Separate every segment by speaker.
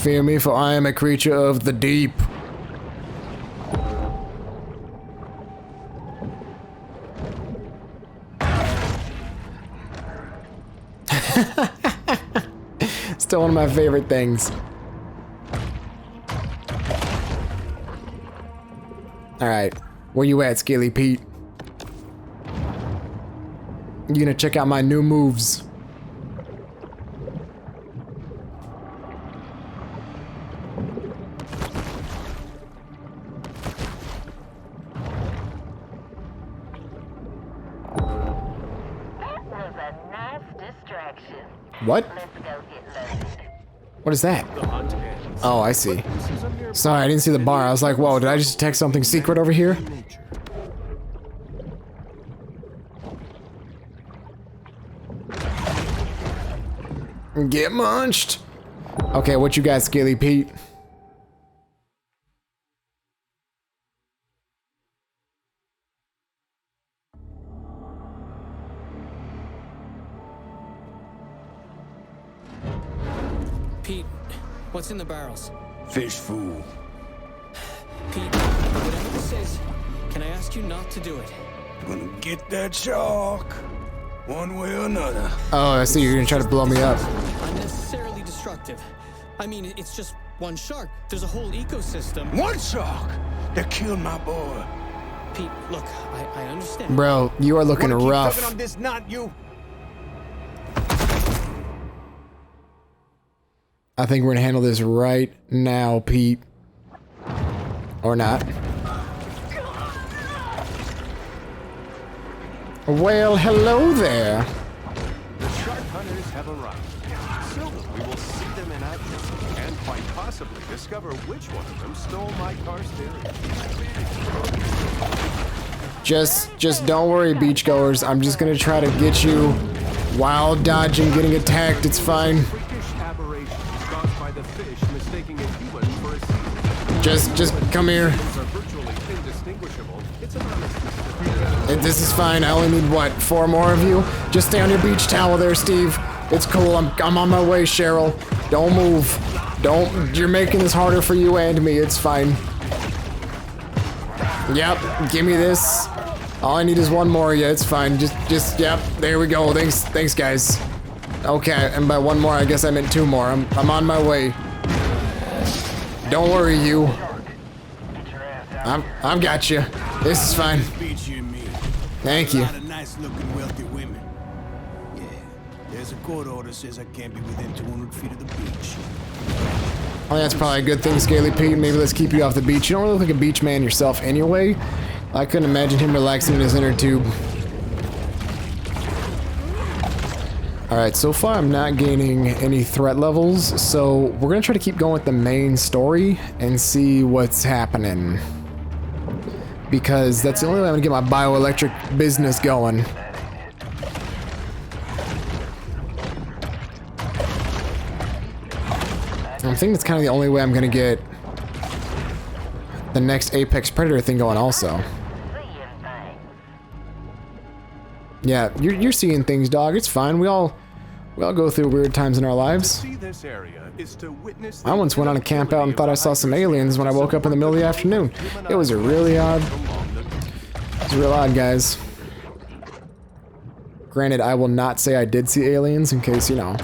Speaker 1: fear me, for I am a creature of the deep. Still one of my favorite things. Alright, where you at, Scaly Pete? You gonna check out my new moves?
Speaker 2: That was a nice distraction.
Speaker 1: What?
Speaker 2: Let's go get loaded.
Speaker 1: What is that? Oh, I see. Sorry, I didn't see the bar. I was like, whoa, did I just detect something secret over here? Get munched. Okay, what you got, Scaly Pete?
Speaker 3: Pete, what's in the barrels?
Speaker 4: Fish food.
Speaker 3: Pete, whatever this is, can I ask you not to do it?
Speaker 4: Gonna get that shark. One way or another.
Speaker 1: Oh, I see. You're gonna try to blow me up.
Speaker 3: Unnecessarily destructive. I mean, it's just one shark. There's a whole ecosystem.
Speaker 4: One shark that killed my boy.
Speaker 3: Pete, look, I understand.
Speaker 1: Bro, you are looking
Speaker 4: Wanna keep
Speaker 1: rough.
Speaker 4: tugging on this knot, you?
Speaker 1: I think we're gonna handle this right now, Pete. Or not. Well, hello there.
Speaker 5: The shark hunters have arrived. Soon we will see them in action and quite possibly discover which one of them stole my car stereo.
Speaker 1: Just don't worry, beachgoers. I'm just gonna try to get you while dodging, getting attacked. It's fine.
Speaker 5: Freakish aberration caused by the fish mistaking a human for a sea.
Speaker 1: Just come here.
Speaker 5: These are virtually indistinguishable. It's an honest mistake.
Speaker 1: This is fine. I only need, what, 4 more of you? Just stay on your beach towel there, Steve. It's cool. I'm on my way, Cheryl. Don't move. Don't. You're making this harder for you and me. It's fine. Yep. Give me this. All I need is 1 more. Yeah, it's fine. Just. Yep. There we go. Thanks, guys. Okay. And by 1 more, I guess I meant 2 more. I'm on my way. Don't worry, you. I've got you. This is fine.
Speaker 4: Beach you and me.
Speaker 1: Thank you.
Speaker 4: A lot of nice looking wealthy women. Yeah. There's a court order says I can't be within 200 feet of the beach.
Speaker 1: Well, that's probably a good thing, Scaly Pete. Maybe let's keep you off the beach. You don't really look like a beach man yourself anyway. I couldn't imagine him relaxing in his inner tube. Alright, so far I'm not gaining any threat levels, so we're gonna try to keep going with the main story and see what's happening. Because that's the only way I'm gonna get my bioelectric business going. I think that's kind of the only way I'm gonna get the next Apex Predator thing going also. Yeah, you're seeing things, dog. It's fine. We all go through weird times in our lives. I once went on a camp out and thought I saw some aliens when I woke up in the middle of the afternoon. It was really odd. It was real odd, guys. Granted, I will not say I did see aliens in case, you know.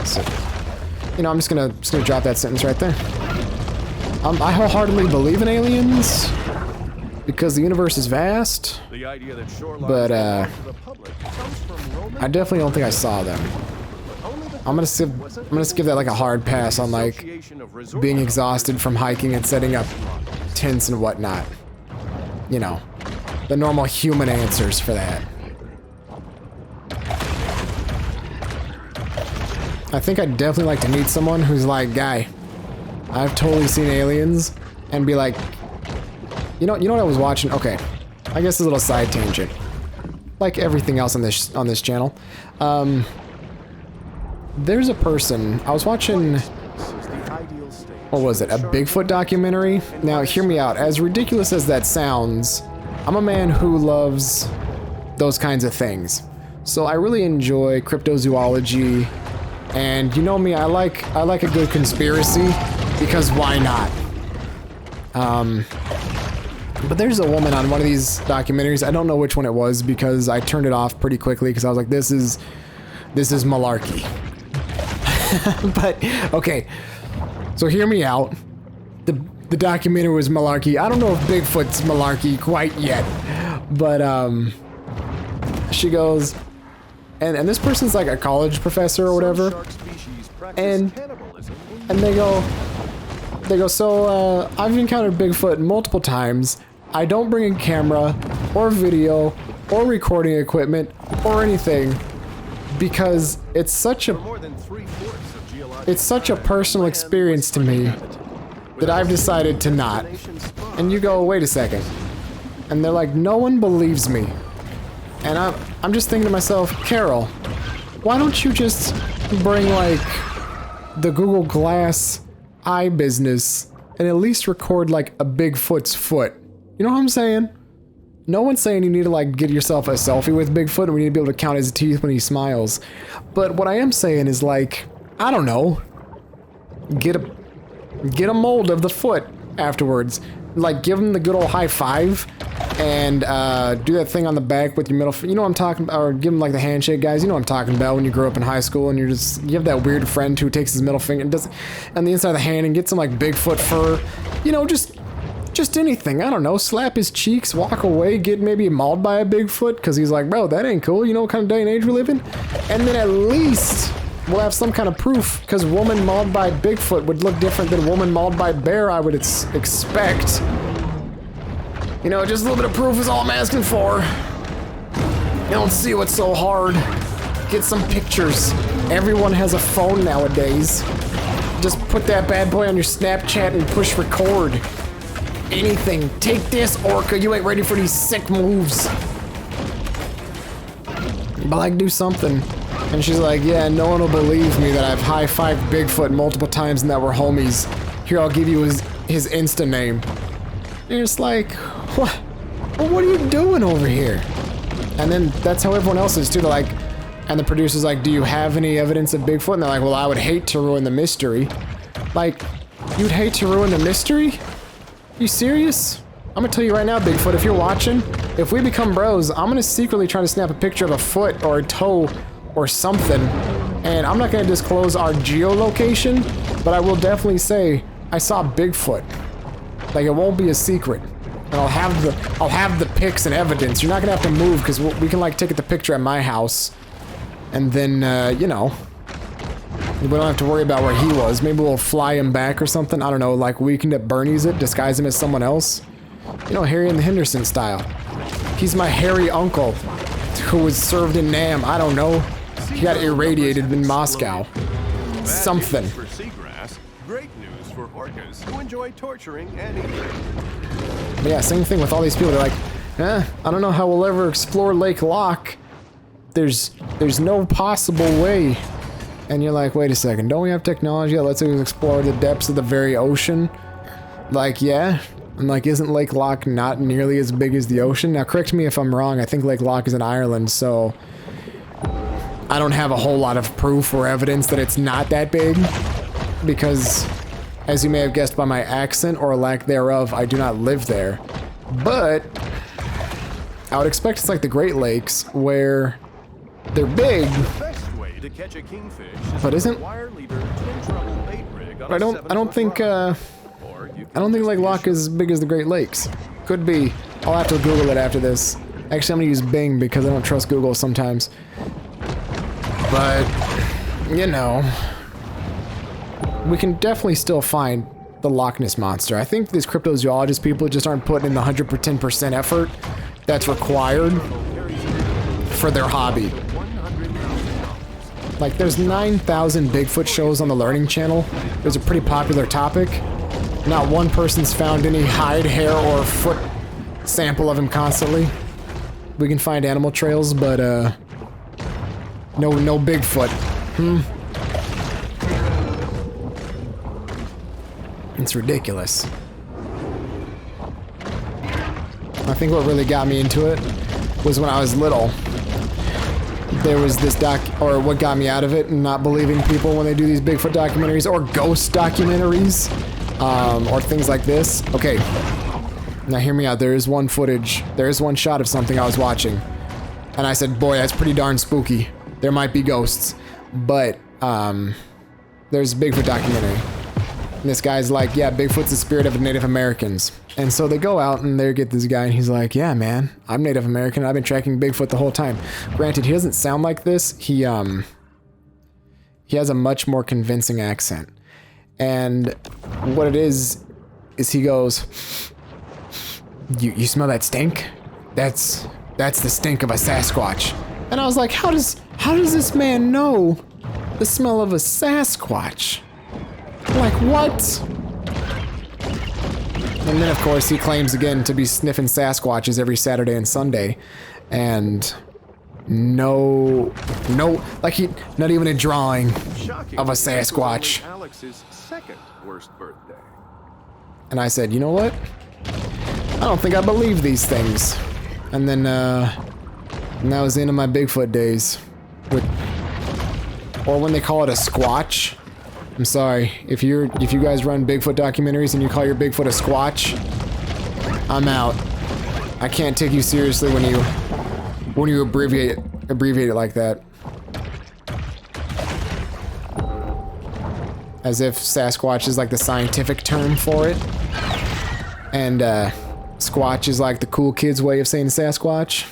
Speaker 1: So, you know, I'm just gonna drop that sentence right there. I wholeheartedly believe in aliens because the universe is vast, but I definitely don't think I saw them. I'm gonna give that like a hard pass on like being exhausted from hiking and setting up tents and whatnot. You know, the normal human answers for that. I think I'd definitely like to meet someone who's like, guy, I've totally seen aliens, and be like, you know what I was watching? Okay, I guess a little side tangent. Like everything else on this channel, there's a person I was watching. What was it? A Bigfoot documentary? Now, hear me out. As ridiculous as that sounds, I'm a man who loves those kinds of things. So I really enjoy cryptozoology And you know me, I like a good conspiracy, because why not? But there's a woman on one of these documentaries. I don't know which one it was because I turned it off pretty quickly because I was like, this is malarkey. But okay, so hear me out. The documentary was malarkey. I don't know if Bigfoot's malarkey quite yet, but she goes, and this person's like a college professor or whatever, and they go, so I've encountered Bigfoot multiple times. I don't bring a camera or video or recording equipment or anything because it's such a personal experience to me that I've decided to not. And you go, wait a second. And they're like, no one believes me. And I'm just thinking to myself, Carol, why don't you just bring like the Google Glass eye business and at least record like a Bigfoot's foot? You know what I'm saying? No one's saying you need to like get yourself a selfie with Bigfoot and we need to be able to count his teeth when he smiles. But what I am saying is like, I don't know, get a mold of the foot afterwards. Like give him the good old high five and do that thing on the back with your middle finger. You know what I'm talking about? Or give him like the handshake, guys. You know what I'm talking about when you grow up in high school and you have that weird friend who takes his middle finger and does on the inside of the hand and gets some like Bigfoot fur. You know, just anything. I don't know. Slap his cheeks, walk away, get maybe mauled by a Bigfoot because he's like, bro, that ain't cool. You know what kind of day and age we live in? And then at least we'll have some kind of proof because woman mauled by Bigfoot would look different than woman mauled by bear, I would expect. You know, just a little bit of proof is all I'm asking for. You don't see what's so hard. Get some pictures. Everyone has a phone nowadays. Just put that bad boy on your Snapchat and push record. Anything. Take this, Orca. You ain't ready for these sick moves. But like, do something. And she's like, yeah, no one will believe me that I've high-fived Bigfoot multiple times and that we're homies. Here, I'll give you his Insta name. And it's like, what? Well, what are you doing over here? And then that's how everyone else is too. They're like, and the producer's like, do you have any evidence of Bigfoot? And they're like, well, I would hate to ruin the mystery. Like, you'd hate to ruin the mystery? You serious? I'm gonna tell you right now, Bigfoot, if you're watching, if we become bros, I'm gonna secretly try to snap a picture of a foot or a toe or something. And I'm not gonna disclose our geolocation, but I will definitely say I saw Bigfoot. Like, it won't be a secret. And I'll have the pics and evidence. You're not gonna have to move because we can like take the picture at my house. And then, you know, we don't have to worry about where he was. Maybe we'll fly him back or something. I don't know, like Weekend at Bernie's it, disguise him as someone else. You know, Harry and the Henderson style. He's my hairy uncle who was served in Nam. I don't know. He got irradiated in Moscow. Something.
Speaker 5: For seagrass, great news for orcas who enjoy torturing and eating.
Speaker 1: But yeah, same thing with all these people. They're like, I don't know how we'll ever explore Lake Locke. There's no possible way. And you're like, wait a second, don't we have technology that lets us explore the depths of the very ocean? Like, yeah. And like, isn't Lake Locke not nearly as big as the ocean? Now, correct me if I'm wrong. I think Lake Locke is in Ireland, so I don't have a whole lot of proof or evidence that it's not that big. Because, as you may have guessed by my accent or lack thereof, I do not live there. But I would expect it's like the Great Lakes, where they're big.
Speaker 5: To catch a kingfish,
Speaker 1: but isn't I don't think Lake Locke is as big as the Great Lakes. Could be. I'll have to Google it after this. Actually, I'm gonna use Bing because I don't trust Google sometimes. But you know, we can definitely still find the Loch Ness monster. I think these cryptozoologist people just aren't putting in the 110% effort that's required for their hobby. Like, there's 9,000 Bigfoot shows on the Learning Channel. It's a pretty popular topic. Not one person's found any hide, hair, or foot sample of him constantly. We can find animal trails, but, no Bigfoot. It's ridiculous. I think what really got me into it was when I was little. there was this or what got me out of it and not believing people when they do these Bigfoot documentaries or ghost documentaries, or things like this. Okay, now hear me out. There is one shot of something I was watching, and I said, boy, that's pretty darn spooky. There might be ghosts, but there's a Bigfoot documentary. And this guy's like, yeah, Bigfoot's the spirit of Native Americans. And so they go out and they get this guy and he's like, yeah, man, I'm Native American. I've been tracking Bigfoot the whole time. Granted, he doesn't sound like this. He has a much more convincing accent. And what it is he goes, you smell that stink? That's the stink of a Sasquatch. And I was like, how does this man know the smell of a Sasquatch? Like, what? And then, of course, he claims again to be sniffing Sasquatches every Saturday and Sunday. And no, like not even a drawing of a Sasquatch.
Speaker 5: Alex's second worst birthday.
Speaker 1: And I said, you know what? I don't think I believe these things. And then, and that was the end of my Bigfoot days. Or when they call it a squatch. I'm sorry, if you guys run Bigfoot documentaries and you call your Bigfoot a squatch, I'm out. I can't take you seriously when you abbreviate it like that. As if Sasquatch is like the scientific term for it. And Squatch is like the cool kids' way of saying Sasquatch.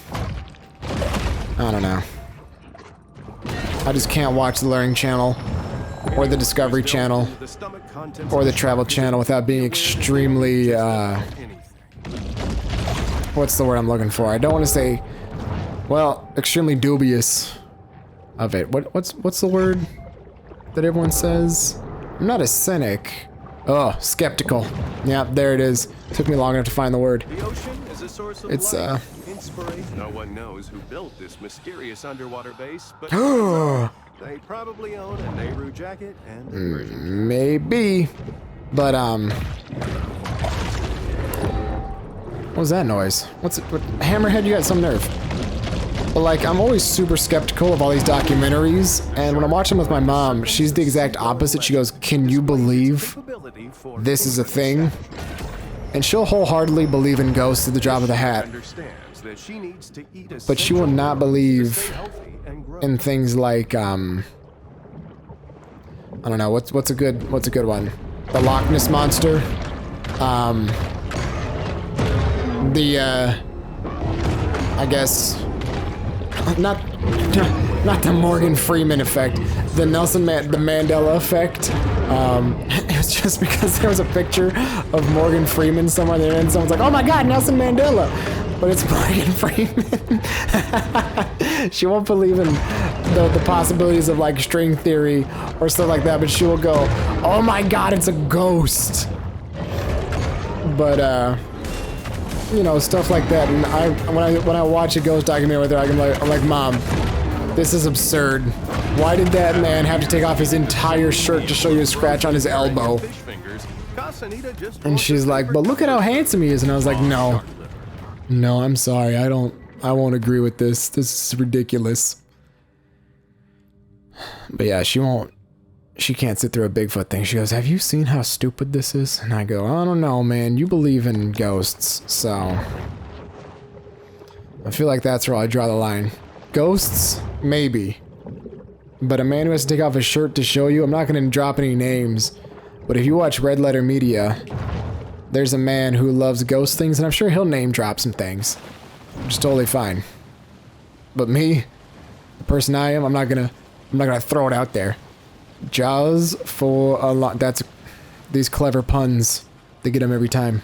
Speaker 1: I don't know. I just can't watch the Learning Channel or the Discovery Channel or the Travel Channel without being extremely, what's the word I'm looking for? I don't want to say, well, extremely dubious of it. What's the word that everyone says? I'm not a cynic. Oh, skeptical. Yeah, there it is. Took me long enough to find the word.
Speaker 5: The ocean is a source of life, inspiration. No one knows who built this mysterious underwater base, but they probably own a Nehru jacket and a version.
Speaker 1: Maybe. But what was that noise? What, Hammerhead, you got some nerve. But like, I'm always super skeptical of all these documentaries, and when I'm watching with my mom, she's the exact opposite. She goes, "Can you believe this is a thing?" And she'll wholeheartedly believe in ghosts at the drop of the hat. But she will not believe in things like I don't know, what's a good one? The Loch Ness Monster. I guess not the Morgan Freeman effect, the Mandela effect. It was just because there was a picture of Morgan Freeman somewhere there, and someone's like, "Oh my God, Nelson Mandela!" But it's Morgan Freeman. She won't believe in the possibilities of like string theory or stuff like that, but she will go, "Oh my God, it's a ghost!" But you know, stuff like that. And when I watch a ghost documentary with her, I'm like, "Mom, this is absurd. Why did that man have to take off his entire shirt to show you a scratch on his elbow?" And she's like, "But look at how handsome he is." And I was like, "No, I'm sorry. I won't agree with this. This is ridiculous." But yeah, she can't sit through a Bigfoot thing. She goes, "Have you seen how stupid this is?" And I go, "I don't know, man. You believe in ghosts, so I feel like that's where I draw the line. Ghosts, maybe. But a man who has to take off his shirt to show you, I'm not going to drop any names, but if you watch Red Letter Media, there's a man who loves ghost things, and I'm sure he'll name drop some things. Which is totally fine. But me, the person I am, I'm not gonna throw it out there. Jaws for a lot. That's these clever puns. They get them every time.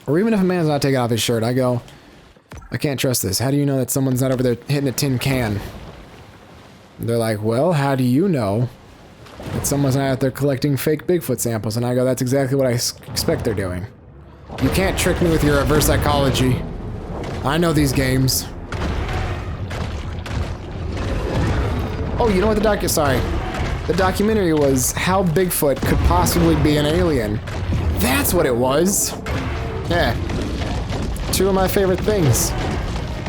Speaker 1: Or even if a man's not taking off his shirt, I go, "I can't trust this. How do you know that someone's not over there hitting a tin can?" They're like, "Well, how do you know that someone's not out there collecting fake Bigfoot samples?" And I go, "That's exactly what I expect they're doing. You can't trick me with your reverse psychology. I know these games." Oh, you know what the documentary was how Bigfoot could possibly be an alien. That's what it was. Yeah. Two of my favorite things.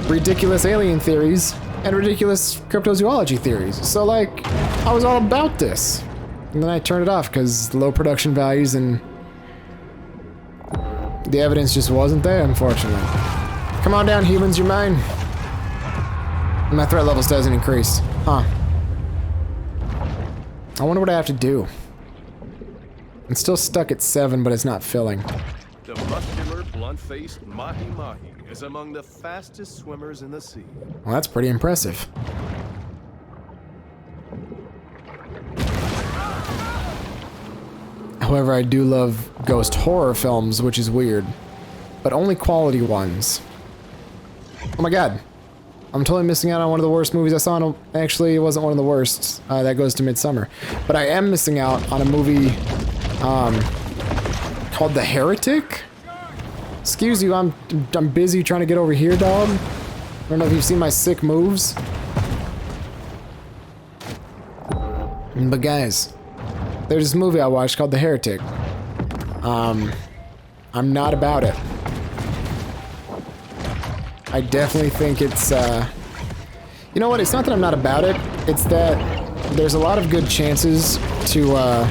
Speaker 1: Ridiculous alien theories and ridiculous cryptozoology theories. So like, I was all about this. And then I turned it off because low production values and the evidence just wasn't there, unfortunately. Come on down, humans, you're mine. My threat levels doesn't increase. Huh. I wonder what I have to do. I'm still stuck at 7, but it's not filling.
Speaker 5: The muscular, blunt-faced mahi-mahi is among the fastest swimmers in the sea.
Speaker 1: Well, that's pretty impressive. However, I do love ghost horror films, which is weird. But only quality ones. Oh my god. I'm totally missing out on one of the worst movies I saw. Actually, it wasn't one of the worst. That goes to Midsummer. But I am missing out on a movie called The Heretic. Excuse you, I'm busy trying to get over here, dog. I don't know if you've seen my sick moves. But guys, there's this movie I watched called The Heretic. I'm not about it. I definitely think it's, you know what, it's not that I'm not about it, it's that there's a lot of good chances to,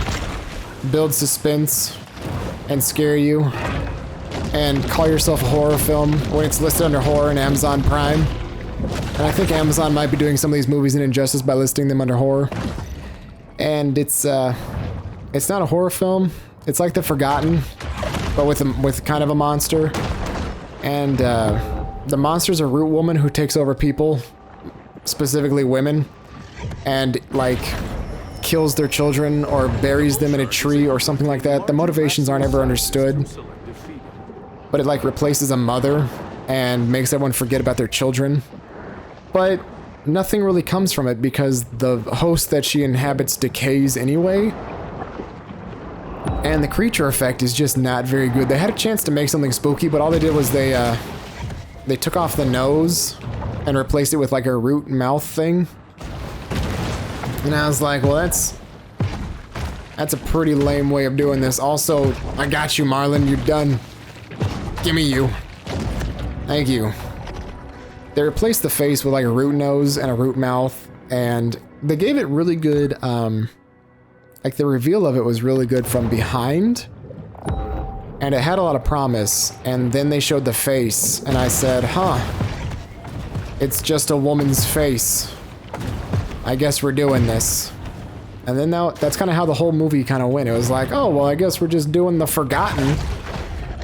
Speaker 1: build suspense and scare you and call yourself a horror film when it's listed under horror in Amazon Prime. And I think Amazon might be doing some of these movies an injustice by listing them under horror. And it's not a horror film. It's like The Forgotten, but with kind of a monster. And the monster's a root woman who takes over people, specifically women, and like kills their children or buries them in a tree or something like that. The motivations aren't ever understood, but it like replaces a mother and makes everyone forget about their children. But nothing really comes from it because the host that she inhabits decays anyway. And the creature effect is just not very good. They had a chance to make something spooky, but all they did was they took off the nose and replaced it with like a root mouth thing. And I was like, well, that's a pretty lame way of doing this. Also, I got you, Marlon. You're done. Gimme you. Thank you. They replaced the face with like a root nose and a root mouth, and they gave it really good, like the reveal of it was really good from behind, and it had a lot of promise, and then they showed the face, and I said, huh, it's just a woman's face. I guess we're doing this. And then that's kind of how the whole movie kind of went. It was like, oh, well, I guess we're just doing The Forgotten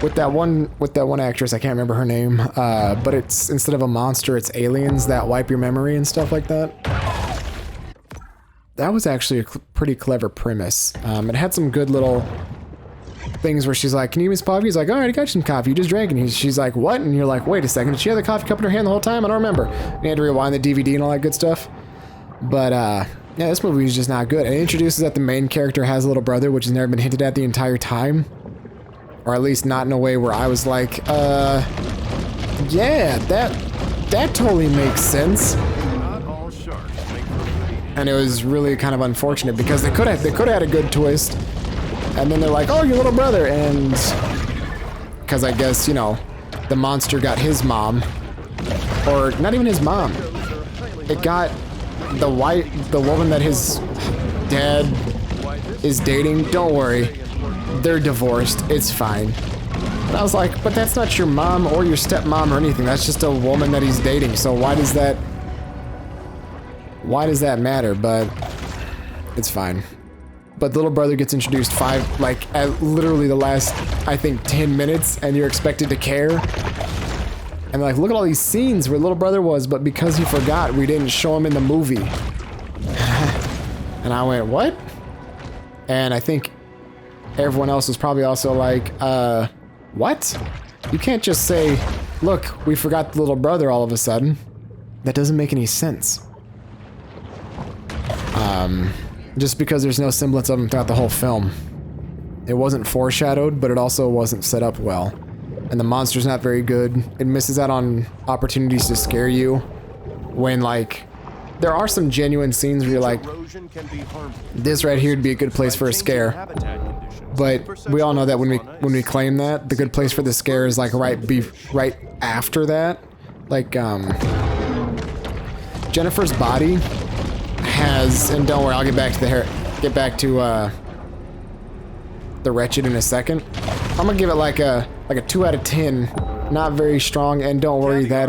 Speaker 1: with that one actress. I can't remember her name. But it's, instead of a monster, it's aliens that wipe your memory and stuff like that. That was actually a pretty clever premise. It had some good little things where she's like, can you give me some coffee? He's like, all right, I got you some coffee. You just drank. And she's like, what? And you're like, wait a second. Did she have the coffee cup in her hand the whole time? I don't remember. And you had to rewind the DVD and all that good stuff. But, yeah, this movie is just not good. And it introduces that the main character has a little brother, which has never been hinted at the entire time. Or at least not in a way where I was like, yeah, that totally makes sense. And it was really kind of unfortunate because they could have had a good twist. And then they're like, oh, your little brother. And because I guess, you know, the monster got his mom. Or not even his mom. It got the woman that his dad is dating. Don't worry, they're divorced. It's fine. And I was like, but that's not your mom or your stepmom or anything. That's just a woman that he's dating. So why does that matter? But it's fine. But the little brother gets introduced at literally the last, I think, 10 minutes, and you're expected to care. And like, look at all these scenes where little brother was, but because he forgot, we didn't show him in the movie. And I went, what? And I think everyone else was probably also like, what? You can't just say, look, we forgot the little brother all of a sudden. That doesn't make any sense. Just because there's no semblance of him throughout the whole film. It wasn't foreshadowed, but it also wasn't set up well. And the monster's not very good. It misses out on opportunities to scare you when, like, there are some genuine scenes where you're like, this right here would be a good place for a scare. But we all know that when we claim that, the good place for the scare is like right after that. Like, Jennifer's body has, and don't worry, I'll get back to the Wretched in a second. I'm gonna give it like a 2 out of 10. Not very strong, and don't worry that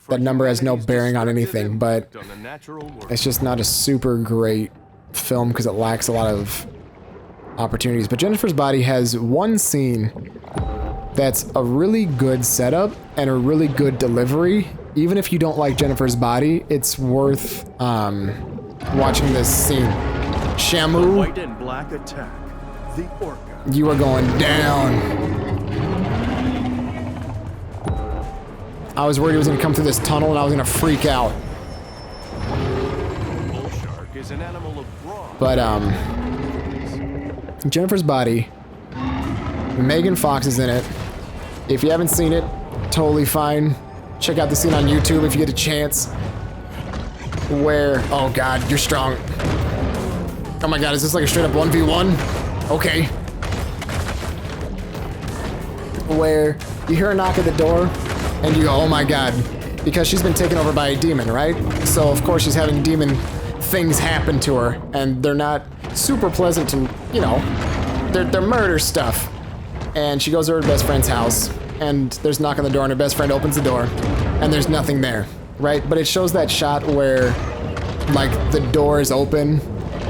Speaker 1: that number has no bearing on anything, but it's just not a super great film because it lacks a lot of opportunities. But Jennifer's Body has one scene that's a really good setup and a really good delivery. Even if you don't like Jennifer's Body, it's worth watching this scene. Shamu,
Speaker 5: White and black attack. The Orca.
Speaker 1: You are going down. I was worried he was gonna come through this tunnel and I was gonna freak out.
Speaker 5: Bull shark is an animal of bronze.
Speaker 1: But Jennifer's Body, Megan Fox is in it. If you haven't seen it, totally fine. Check out the scene on YouTube if you get a chance. Where, oh god, you're strong. Oh my god, is this like a straight up 1v1? Okay. Where you hear a knock at the door and you go, oh my god, because she's been taken over by a demon, right? So of course she's having demon things happen to her, and they're not super pleasant to, you know, they're murder stuff. And she goes to her best friend's house, and there's a knock on the door, and her best friend opens the door, and there's nothing there, right? But it shows that shot where, like, the door is open,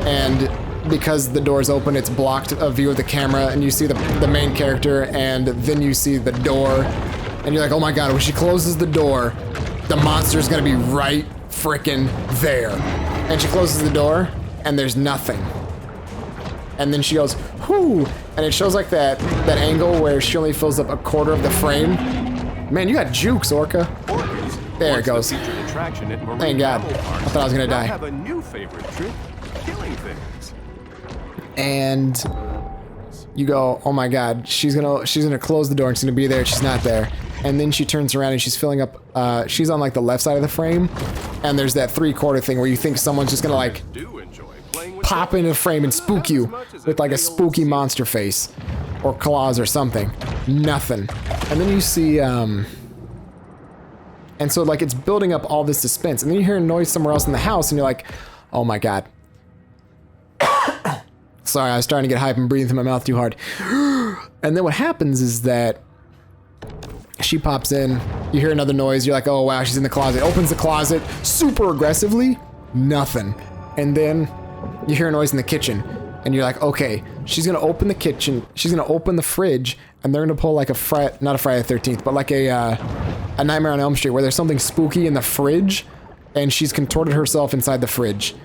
Speaker 1: and because the door is open, it's blocked a view of the camera, and you see the main character, and then you see the door, and you're like, oh my god, when she closes the door, the monster's gonna be right frickin' there. And she closes the door, and there's nothing. And then she goes, whoo! And it shows like that angle where she only fills up a quarter of the frame. Man, you got jukes, Orca. There it goes. Thank God. I thought I was gonna die.
Speaker 5: Have a new favorite trick, killing things.
Speaker 1: And you go, oh my god, she's gonna close the door and she's gonna be there, she's not there. And then she turns around and she's filling up, she's on like the left side of the frame, and there's that 3/4 thing where you think someone's just gonna like pop into the frame and spook you with like a spooky monster face or claws or something. Nothing. And then you see, and so like it's building up all this suspense, and then you hear a noise somewhere else in the house and you're like, oh my god. Sorry, I was starting to get hype and breathing through my mouth too hard. And then what happens is that she pops in, you hear another noise, you're like, oh wow, she's in the closet. Opens the closet super aggressively, nothing. And then you hear a noise in the kitchen, and you're like, okay, she's gonna open the kitchen, she's gonna open the fridge, and they're gonna pull like not a Friday the 13th, but like a Nightmare on Elm Street, where there's something spooky in the fridge, and she's contorted herself inside the fridge.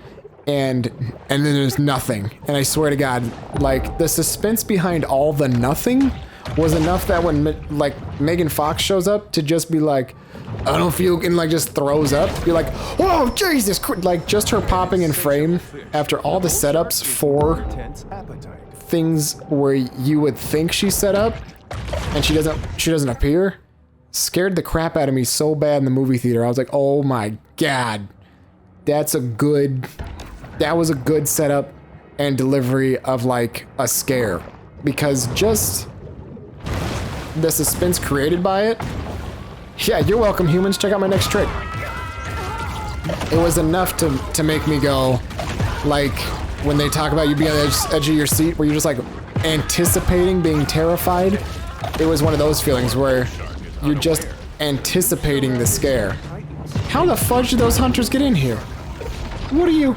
Speaker 1: And then there's nothing. And I swear to God, like, the suspense behind all the nothing was enough that when, like, Megan Fox shows up to just be like, I don't feel, and like just throws up, you're like, oh, Jesus Christ. Like, just her popping in frame after all the setups for things where you would think she's set up and she doesn't appear, scared the crap out of me so bad in the movie theater. I was like, oh my God, that was a good setup and delivery of like a scare, because just the suspense created by it. Yeah, you're welcome, humans. Check out my next trick. It was enough to make me go, like, when they talk about you being on the edge of your seat, where you're just like anticipating being terrified. It was one of those feelings where you're just anticipating the scare. How the fudge did those hunters get in here? What are you?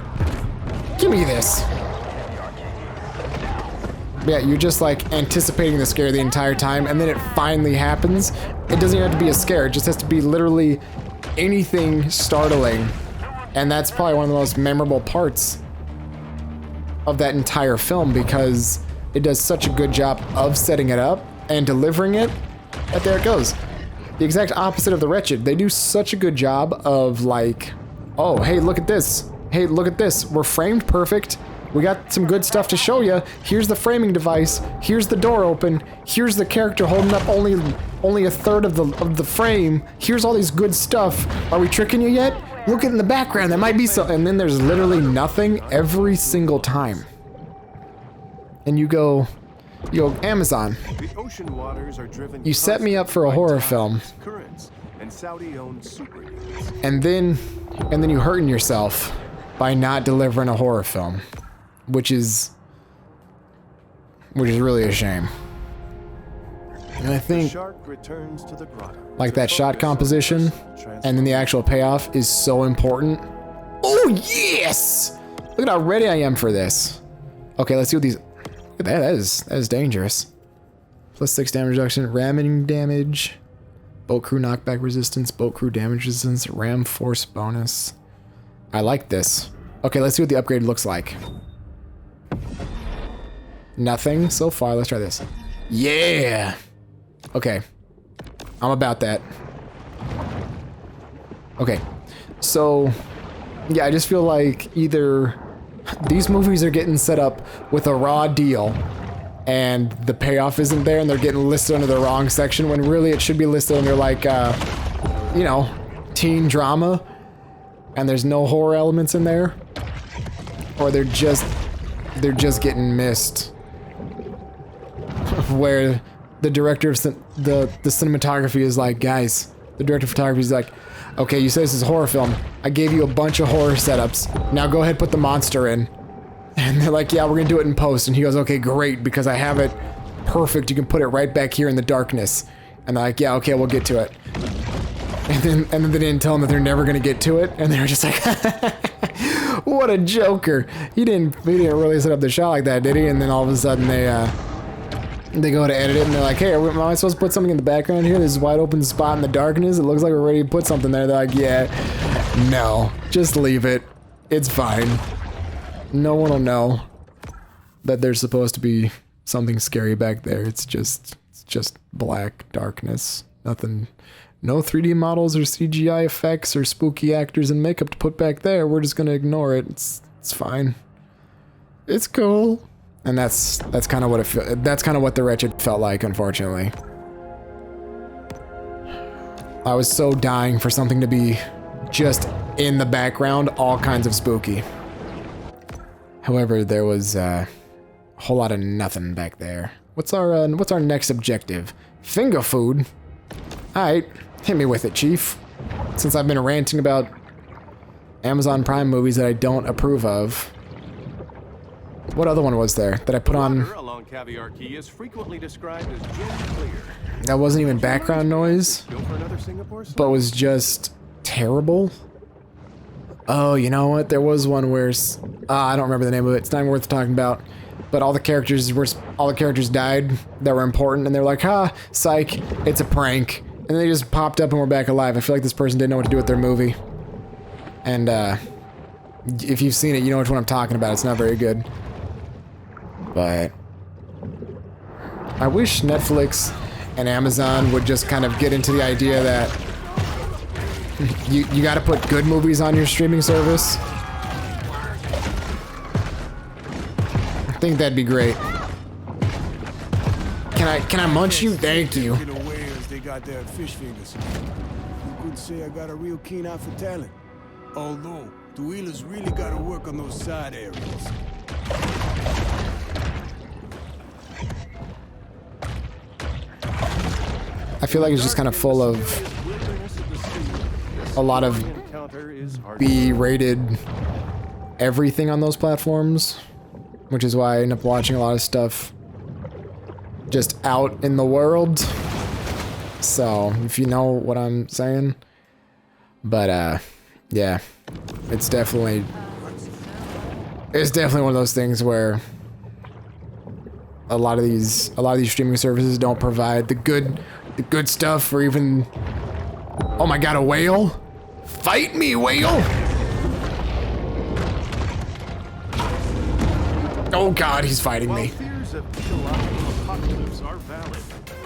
Speaker 1: Give me this. Yeah, you're just like anticipating the scare the entire time, and then it finally happens. It doesn't even have to be a scare, it just has to be literally anything startling. And that's probably one of the most memorable parts of that entire film, because it does such a good job of setting it up and delivering it, that there it goes. The exact opposite of The Wretched. They do such a good job of like, oh, hey, look at this. Hey, look at this. We're framed perfect. We got some good stuff to show you. Here's the framing device. Here's the door open. Here's the character holding up only a third of the frame. Here's all these good stuff. Are we tricking you yet? Look in the background. There might be some. And then there's literally nothing every single time. And you go, Amazon.
Speaker 5: The ocean waters are driven.
Speaker 1: You set me up for a horror film.
Speaker 5: and Saudi-owned super units.
Speaker 1: And then you hurting yourself by not delivering a horror film, which is really a shame. And I think
Speaker 5: Shark returns to the grotto.
Speaker 1: Like that shot composition and then the actual payoff is so important. Oh yes! Look at how ready I am for this. Okay, let's see what these. Look at that. That is dangerous. +6 damage reduction, ramming damage, boat crew knockback resistance, boat crew damage resistance, ram force bonus. I like this. Okay, let's see what the upgrade looks like. Nothing so far. Let's try this. Yeah. Okay. I'm about that. Okay. So, yeah, I just feel like either these movies are getting set up with a raw deal and the payoff isn't there and they're getting listed under the wrong section when really it should be listed under like, you know, teen drama and there's no horror elements in there, or they're just getting missed where the director of the cinematography is like, guys, the director of photography is like, okay, you said this is a horror film. I gave you a bunch of horror setups. Now go ahead, put the monster in. And they're like, yeah, we're gonna do it in post. And he goes, okay, great, because I have it perfect. You can put it right back here in the darkness. And they're like, yeah, okay, we'll get to it. And then they didn't tell them that they're never gonna get to it. And they were just like, what a joker. He didn't really set up the shot like that, did he? And then all of a sudden they go to edit it and they're like, hey, am I supposed to put something in the background here? This is a wide open spot in the darkness. It looks like we're ready to put something there. They're like, yeah, no, just leave it. It's fine. No one will know that there's supposed to be something scary back there. It's just black darkness. Nothing, no 3D models or CGI effects or spooky actors and makeup to put back there. We're just gonna ignore it. It's fine. It's cool. And that's kind of what that's kind of what The Wretched felt like, unfortunately. I was so dying for something to be just in the background, all kinds of spooky. However, there was a whole lot of nothing back there. What's our next objective? Finger food. All right, hit me with it, Chief. Since I've been ranting about Amazon Prime movies that I don't approve of. What other one was there that I put on?
Speaker 5: Along Caviar Key is frequently described as gin clear.
Speaker 1: That wasn't even background noise, but was just terrible. Oh, you know what? There was one where I don't remember the name of it. It's not even worth talking about. But all the characters died that were important, and they're like, "Ha, psych! It's a prank." And they just popped up and were back alive. I feel like this person didn't know what to do with their movie. And if you've seen it, you know which one I'm talking about. It's not very good. But I wish Netflix and Amazon would just kind of get into the idea that you got to put good movies on your streaming service. I think that'd be great. Can I munch you? Thank you.
Speaker 4: They got their fish fingers. You could say I got a real keen eye for talent. Although the wheelers really got to work on those side areas.
Speaker 1: I feel like it's just kind of full of a lot of B-rated everything on those platforms, which is why I end up watching a lot of stuff just out in the world. So, if you know what I'm saying. But, yeah, it's definitely one of those things where a lot of these streaming services don't provide the good stuff, or even, oh my god, a whale? Fight me, whale! Oh god, he's fighting me.
Speaker 5: Fears of ecological apocalypse are valid.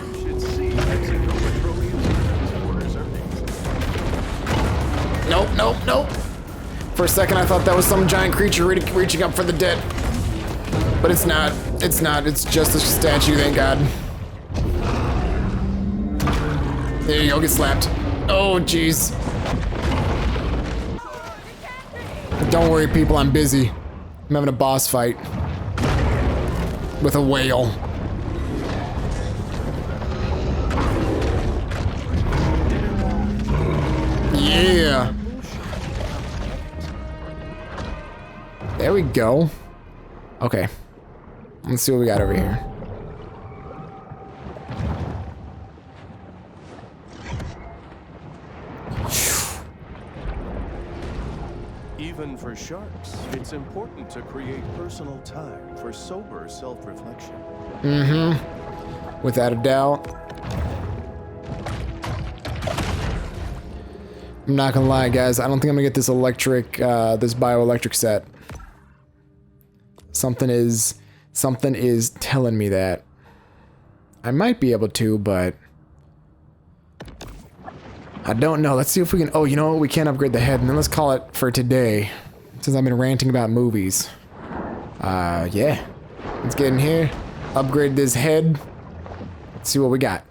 Speaker 5: You should see Mexico Petroleum Service earnings.
Speaker 1: Nope. For a second, I thought that was some giant creature reaching up for the dead. But it's not. It's not. It's just a statue, thank god. There you go, get slapped. Oh, jeez. Don't worry, people, I'm busy. I'm having a boss fight. With a whale. Yeah. There we go. Okay. Let's see what we got over here.
Speaker 5: Even for sharks, it's important to create personal time for sober self-reflection.
Speaker 1: Mm-hmm. Without a doubt. I'm not gonna lie, guys. I don't think I'm gonna get this this bioelectric set. Something is telling me that. I might be able to, but I don't know. Let's see if we can. Oh, you know what? We can't upgrade the head, and then let's call it for today. Since I've been ranting about movies. Yeah. Let's get in here. Upgrade this head. Let's see what we got.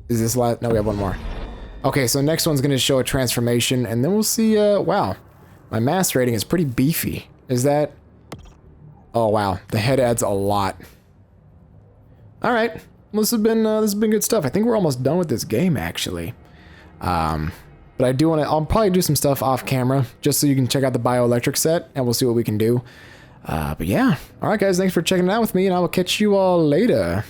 Speaker 1: Is this last? No, we have one more. Okay, so next one's gonna show a transformation, and then we'll see. Wow, my mass rating is pretty beefy. Is that? Oh wow, the head adds a lot. All right, well, this has been good stuff. I think we're almost done with this game, actually. But I do want to. I'll probably do some stuff off camera, just so you can check out the bioelectric set, and we'll see what we can do. But yeah, all right, guys, thanks for checking it out with me, and I will catch you all later.